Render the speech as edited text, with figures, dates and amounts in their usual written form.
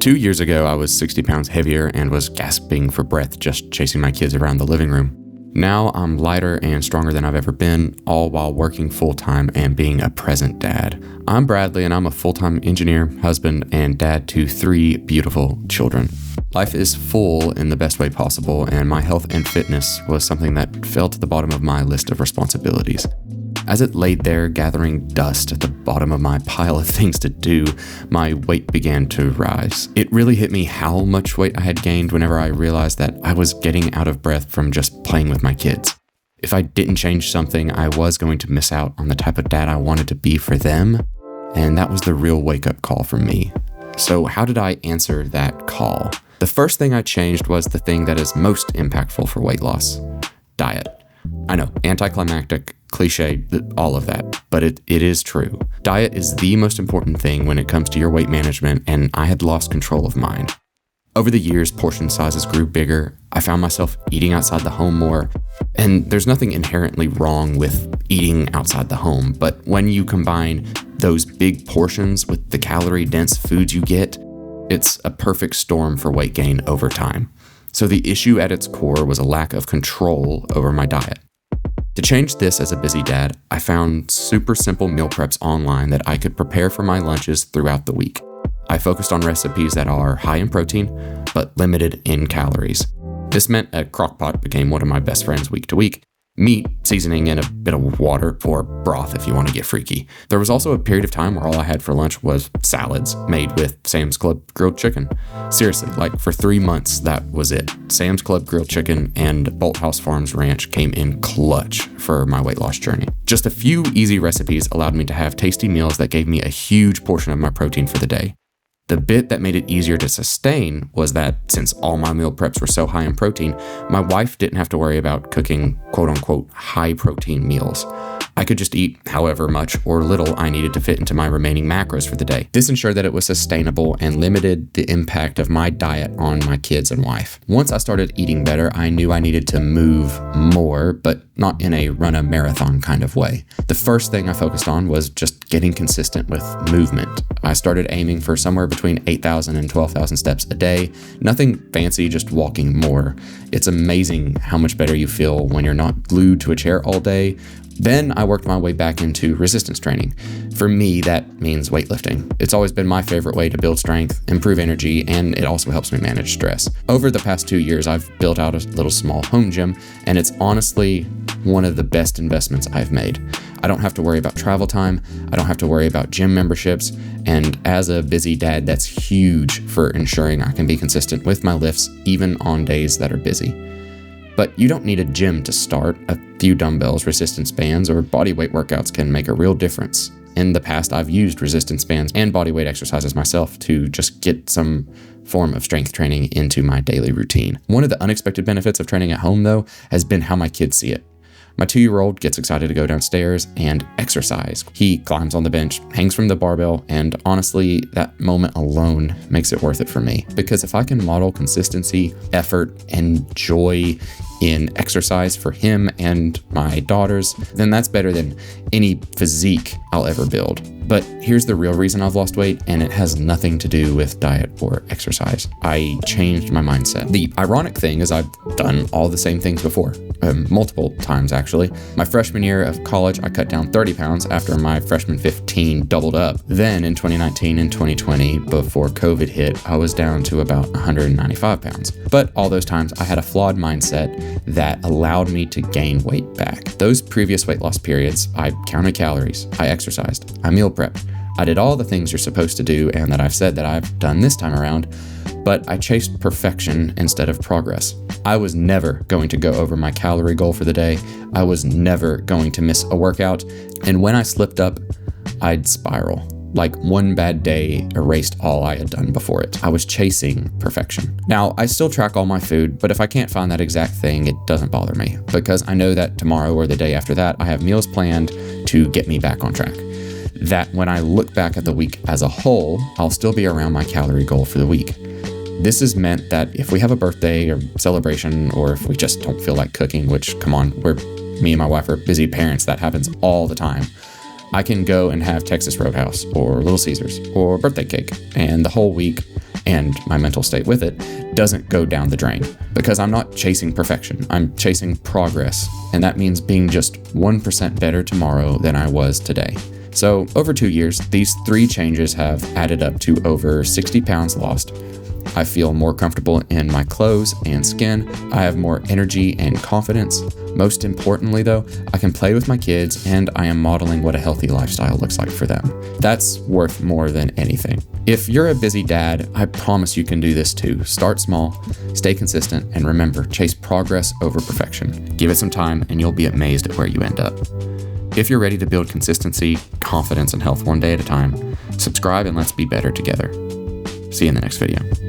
2 years ago, I was 60 pounds heavier and was gasping for breath just chasing my kids around the living room. Now I'm lighter and stronger than I've ever been, all while working full-time and being a present dad. I'm Bradley, and I'm a full-time engineer, husband, and dad to 3 beautiful children. Life is full in the best way possible, and my health and fitness was something that fell to the bottom of my list of responsibilities. As it laid there gathering dust at the bottom of my pile of things to do, my weight began to rise. It really hit me how much weight I had gained whenever I realized that I was getting out of breath from just playing with my kids. If I didn't change something, I was going to miss out on the type of dad I wanted to be for them, and that was the real wake-up call for me. So how did I answer that call? The first thing I changed was the thing that is most impactful for weight loss: diet. I know, anticlimactic, cliche, all of that, but it is true. Diet is the most important thing when it comes to your weight management, and I had lost control of mine. Over the years, portion sizes grew bigger. I found myself eating outside the home more, and there's nothing inherently wrong with eating outside the home, but when you combine those big portions with the calorie-dense foods you get, it's a perfect storm for weight gain over time. So the issue at its core was a lack of control over my diet. To change this as a busy dad, I found super simple meal preps online that I could prepare for my lunches throughout the week. I focused on recipes that are high in protein, but limited in calories. This meant a crock pot became one of my best friends week to week. Meat, seasoning, and a bit of water, or broth if you want to get freaky. There was also a period of time where all I had for lunch was salads made with Sam's Club grilled chicken. Seriously, like for 3 months, that was it. Sam's Club grilled chicken and Bolthouse Farms Ranch came in clutch for my weight loss journey. Just a few easy recipes allowed me to have tasty meals that gave me a huge portion of my protein for the day. The bit that made it easier to sustain was that since all my meal preps were so high in protein, my wife didn't have to worry about cooking quote-unquote high protein meals. I could just eat however much or little I needed to fit into my remaining macros for the day. This ensured that it was sustainable and limited the impact of my diet on my kids and wife. Once I started eating better, I knew I needed to move more, but not in a run a marathon kind of way. The first thing I focused on was just getting consistent with movement. I started aiming for somewhere between 8,000 and 12,000 steps a day. Nothing fancy, just walking more. It's amazing how much better you feel when you're not glued to a chair all day. Then I worked my way back into resistance training. For me, that means weightlifting. It's always been my favorite way to build strength, improve energy, and it also helps me manage stress. Over the past 2 years, I've built out a little small home gym, and it's honestly one of the best investments I've made. I don't have to worry about travel time. I don't have to worry about gym memberships. And as a busy dad, that's huge for ensuring I can be consistent with my lifts, even on days that are busy. But you don't need a gym to start. A few dumbbells, resistance bands, or bodyweight workouts can make a real difference. In the past, I've used resistance bands and bodyweight exercises myself to just get some form of strength training into my daily routine. One of the unexpected benefits of training at home, though, has been how my kids see it. My 2-year-old gets excited to go downstairs and exercise. He climbs on the bench, hangs from the barbell, and honestly, that moment alone makes it worth it for me. Because if I can model consistency, effort, and joy in exercise for him and my daughters, then that's better than any physique I'll ever build. But here's the real reason I've lost weight, and it has nothing to do with diet or exercise. I changed my mindset. The ironic thing is I've done all the same things before, multiple times actually. My freshman year of college, I cut down 30 pounds after my freshman 15 doubled up. Then in 2019 and 2020, before COVID hit, I was down to about 195 pounds. But all those times I had a flawed mindset that allowed me to gain weight back. Those previous weight loss periods, I counted calories, I exercised, I meal prepped. I did all the things you're supposed to do and that I've said that I've done this time around, but I chased perfection instead of progress. I was never going to go over my calorie goal for the day. I was never going to miss a workout. And when I slipped up, I'd spiral. Like one bad day erased all I had done before it. I was chasing perfection. Now, I still track all my food, but if I can't find that exact thing, it doesn't bother me because I know that tomorrow or the day after that, I have meals planned to get me back on track. That when I look back at the week as a whole, I'll still be around my calorie goal for the week. This has meant that if we have a birthday or celebration, or if we just don't feel like cooking, which, come on, me and my wife are busy parents, that happens all the time. I can go and have Texas Roadhouse or Little Caesars or birthday cake, and the whole week and my mental state with it, doesn't go down the drain. Because I'm not chasing perfection, I'm chasing progress. And that means being just 1% better tomorrow than I was today. So over 2 years, these 3 changes have added up to over 60 pounds lost. I feel more comfortable in my clothes and skin. I have more energy and confidence. Most importantly though, I can play with my kids and I am modeling what a healthy lifestyle looks like for them. That's worth more than anything. If you're a busy dad, I promise you can do this too. Start small, stay consistent, and remember, chase progress over perfection. Give it some time and you'll be amazed at where you end up. If you're ready to build consistency, confidence, and health one day at a time, subscribe and let's be better together. See you in the next video.